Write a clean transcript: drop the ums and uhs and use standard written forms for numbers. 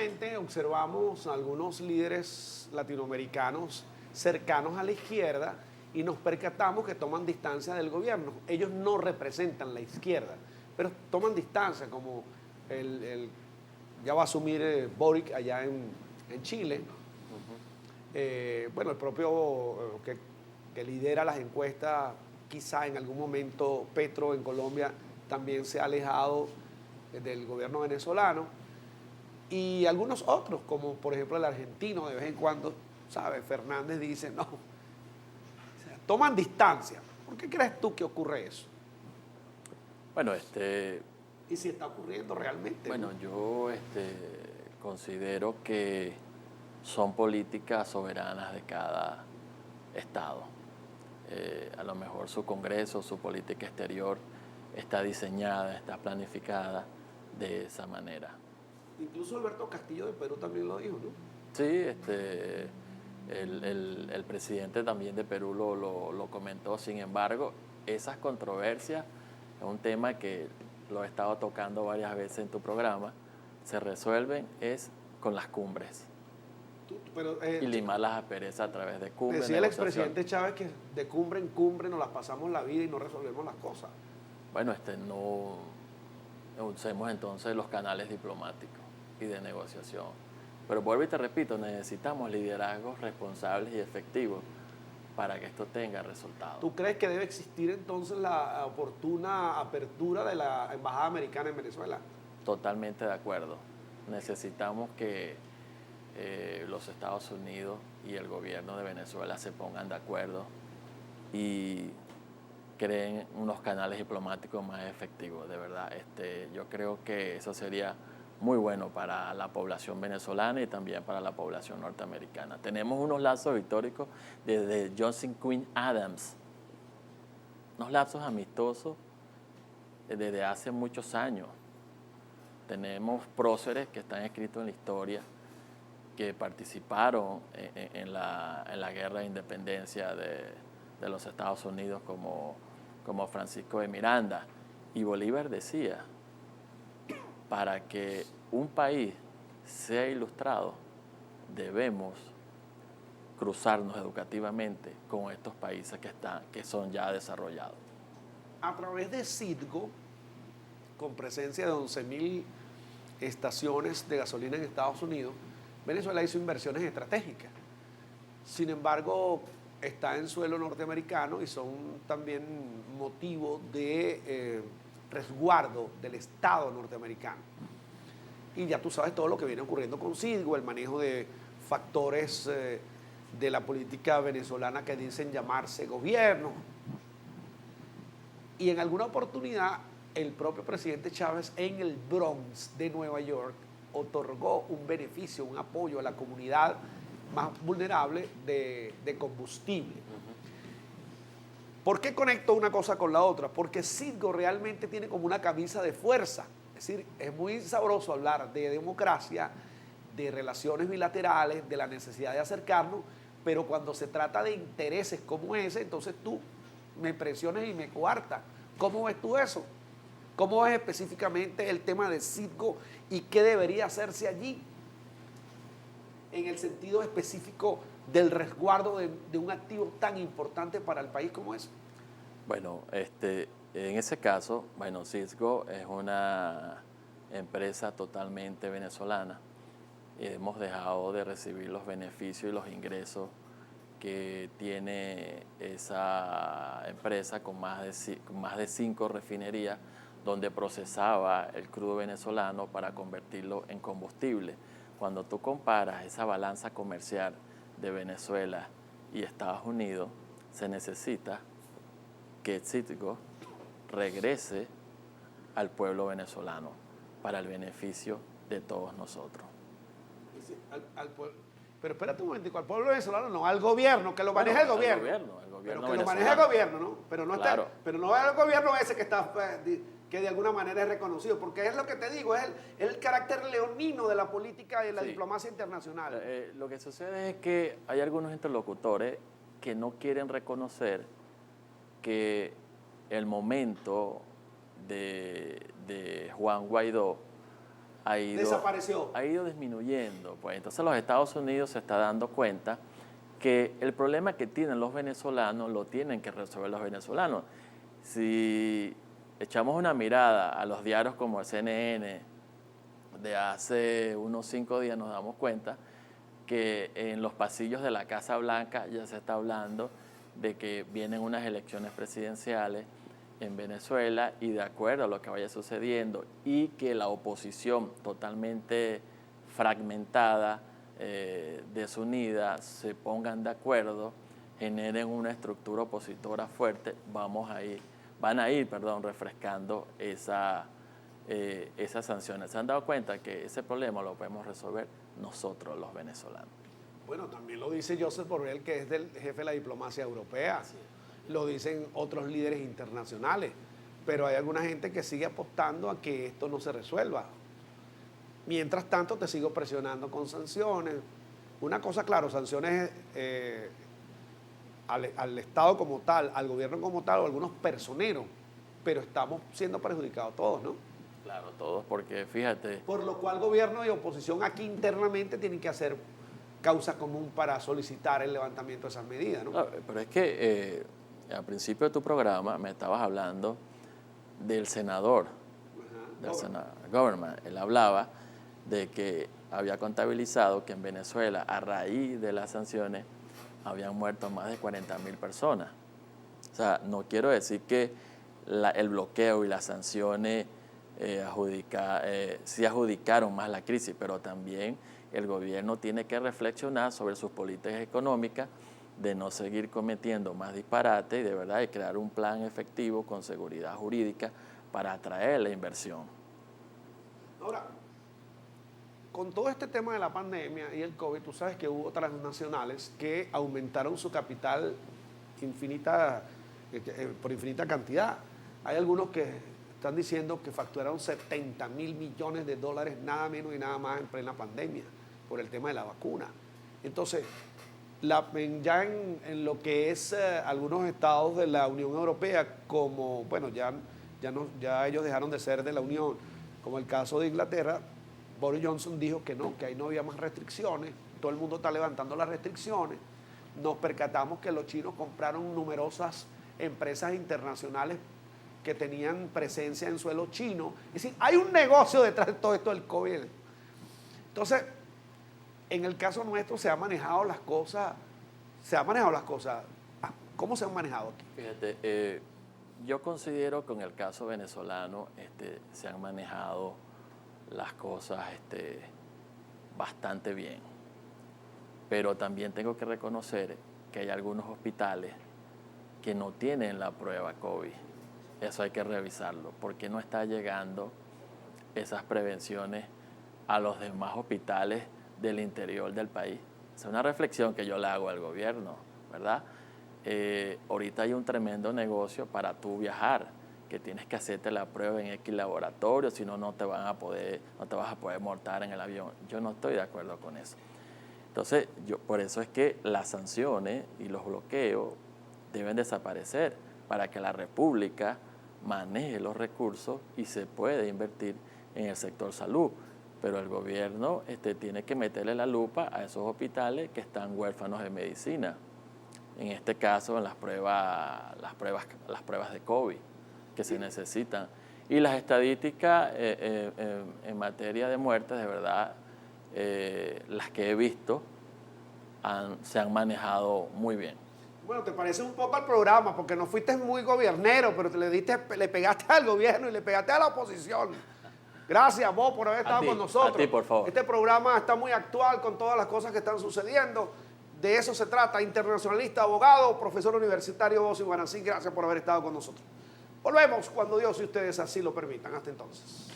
recientemente observamos a algunos líderes latinoamericanos cercanos a la izquierda y nos percatamos que toman distancia del gobierno. Ellos no representan la izquierda, pero toman distancia, como ya va a asumir Boric allá en Chile. Bueno, el propio que lidera las encuestas, quizá en algún momento Petro en Colombia también se ha alejado del gobierno venezolano, y algunos otros, como por ejemplo el argentino, de vez en cuando, ¿sabes? Fernández dice, no, o sea, toman distancia. ¿Por qué crees tú que ocurre eso? Bueno, Y si está ocurriendo realmente. bueno, ¿no? yo considero que son políticas soberanas de cada estado. A lo mejor su Congreso, su política exterior está diseñada, está planificada de esa manera. Incluso Alberto Castillo de Perú también lo dijo, ¿no? Sí, el presidente también de Perú lo comentó. Sin embargo, esas controversias es un tema que lo he estado tocando varias veces en tu programa, se resuelven es con las cumbres. Pero, Y limar las asperezas a través de cumbres. decía el expresidente Chávez que de cumbre en cumbre nos las pasamos la vida y no resolvemos las cosas. Bueno, no usemos entonces los canales diplomáticos y de negociación. Pero vuelvo y te repito, necesitamos liderazgos responsables y efectivos para que esto tenga resultados. ¿Tú crees que debe existir entonces la oportuna apertura de la Embajada Americana en Venezuela? Totalmente de acuerdo. Necesitamos que los Estados Unidos y el gobierno de Venezuela se pongan de acuerdo y creen unos canales diplomáticos más efectivos, de verdad. Yo creo que eso sería muy bueno para la población venezolana y también para la población norteamericana. Tenemos unos lazos históricos desde Johnson Quinn Adams, unos lazos amistosos desde hace muchos años. Tenemos próceres que están escritos en la historia, que participaron en la guerra de independencia de los Estados Unidos, como Francisco de Miranda. Y Bolívar decía, para que un país sea ilustrado, debemos cruzarnos educativamente con estos países que son ya desarrollados. A través de Citgo, con presencia de 11.000 estaciones de gasolina en Estados Unidos, Venezuela hizo inversiones estratégicas. Sin embargo, está en suelo norteamericano y son también motivo de resguardo del Estado norteamericano. Y ya tú sabes todo lo que viene ocurriendo con Citgo, el manejo de factores de la política venezolana que dicen llamarse gobierno. Y en alguna oportunidad, el propio presidente Chávez en el Bronx de Nueva York otorgó un beneficio, un apoyo a la comunidad más vulnerable de combustible. ¿Por qué conecto una cosa con la otra? Porque Citgo realmente tiene como una camisa de fuerza. Es decir, es muy sabroso hablar de democracia, de relaciones bilaterales, de la necesidad de acercarnos, pero cuando se trata de intereses como ese, entonces tú me presiones y me coartas. ¿Cómo ves tú eso? ¿Cómo ves específicamente el tema de Citgo y qué debería hacerse allí en el sentido específico del resguardo de un activo tan importante para el país como es? Bueno, en ese caso, bueno, Citgo es una empresa totalmente venezolana y hemos dejado de recibir los beneficios y los ingresos que tiene esa empresa con más de 5 refinerías donde procesaba el crudo venezolano para convertirlo en combustible. Cuando tú comparas esa balanza comercial de Venezuela y Estados Unidos, se necesita que Citgo regrese al pueblo venezolano para el beneficio de todos nosotros. Pero espérate un momentico, al pueblo venezolano no, al gobierno, que lo maneja el gobierno. El gobierno pero que venezolano. lo maneja el gobierno, ¿no? Pero no, claro. pero no es el gobierno ese que está, que de alguna manera es reconocido, porque es lo que te digo, es el carácter leonino de la política y de la diplomacia internacional. Lo que sucede es que hay algunos interlocutores que no quieren reconocer que el momento de Juan Guaidó desapareció. Ha ido disminuyendo. Pues entonces los Estados Unidos se está dando cuenta que el problema que tienen los venezolanos lo tienen que resolver los venezolanos. Si echamos una mirada a los diarios como el CNN de hace unos 5 días, nos damos cuenta que en los pasillos de la Casa Blanca ya se está hablando de que vienen unas elecciones presidenciales en Venezuela y de acuerdo a lo que vaya sucediendo y que la oposición totalmente fragmentada, desunida, se pongan de acuerdo, generen una estructura opositora fuerte, van a ir refrescando esas sanciones. ¿Se han dado cuenta que ese problema lo podemos resolver nosotros los venezolanos? Bueno, también lo dice Josep Borrell, que es el jefe de la diplomacia europea. Lo dicen otros líderes internacionales. Pero hay alguna gente que sigue apostando a que esto no se resuelva. Mientras tanto, te sigo presionando con sanciones. Una cosa, claro, sanciones al Estado como tal, al gobierno como tal, o a algunos personeros. Pero estamos siendo perjudicados todos, ¿no? Claro, todos, porque fíjate... Por lo cual gobierno y oposición aquí internamente tienen que hacer causa común para solicitar el levantamiento de esas medidas, ¿no? No, pero es que al principio de tu programa me estabas hablando del senador, Government. Él hablaba de que había contabilizado que en Venezuela, a raíz de las sanciones, habían muerto más de 40.000 personas. O sea, no quiero decir que el bloqueo y las sanciones sí adjudicaron más la crisis, pero también el gobierno tiene que reflexionar sobre sus políticas económicas, de no seguir cometiendo más disparates y de verdad de crear un plan efectivo con seguridad jurídica para atraer la inversión. Ahora, con todo este tema de la pandemia y el COVID, tú sabes que hubo transnacionales que aumentaron su capital por infinita cantidad. Hay algunos que están diciendo que facturaron 70.000 millones de dólares, nada menos y nada más en plena pandemia, por el tema de la vacuna. Entonces, ya en lo que es algunos estados de la Unión Europea, como, bueno, ya ellos dejaron de ser de la Unión, como el caso de Inglaterra, Boris Johnson dijo que no, que ahí no había más restricciones, todo el mundo está levantando las restricciones. Nos percatamos que los chinos compraron numerosas empresas internacionales que tenían presencia en suelo chino. Es decir, hay un negocio detrás de todo esto del COVID. Entonces, en el caso nuestro se han manejado las cosas. ¿Cómo se han manejado aquí? Fíjate, yo considero que en el caso venezolano se han manejado las cosas bastante bien. Pero también tengo que reconocer que hay algunos hospitales que no tienen la prueba COVID. Eso hay que revisarlo, porque no está llegando esas prevenciones a los demás hospitales del interior del país. Es una reflexión que yo le hago al gobierno, ¿verdad? Ahorita hay un tremendo negocio para tú viajar, que tienes que hacerte la prueba en X laboratorio, si no, no te vas a poder montar en el avión. Yo no estoy de acuerdo con eso. Entonces, por eso es que las sanciones y los bloqueos deben desaparecer para que la República maneje los recursos y se pueda invertir en el sector salud. Pero el gobierno tiene que meterle la lupa a esos hospitales que están huérfanos de medicina. En este caso, en las pruebas de COVID que se necesitan. Y las estadísticas en materia de muertes, de verdad, las que he visto, se han manejado muy bien. Bueno, te parece un poco al programa, porque no fuiste muy gobiernero, pero le pegaste al gobierno y le pegaste a la oposición. Gracias, vos, por haber estado con nosotros. A ti, por favor. Este programa está muy actual con todas las cosas que están sucediendo. De eso se trata. Internacionalista, abogado, profesor universitario Bossi Guarancín. Gracias por haber estado con nosotros. Volvemos cuando Dios y ustedes así lo permitan. Hasta entonces.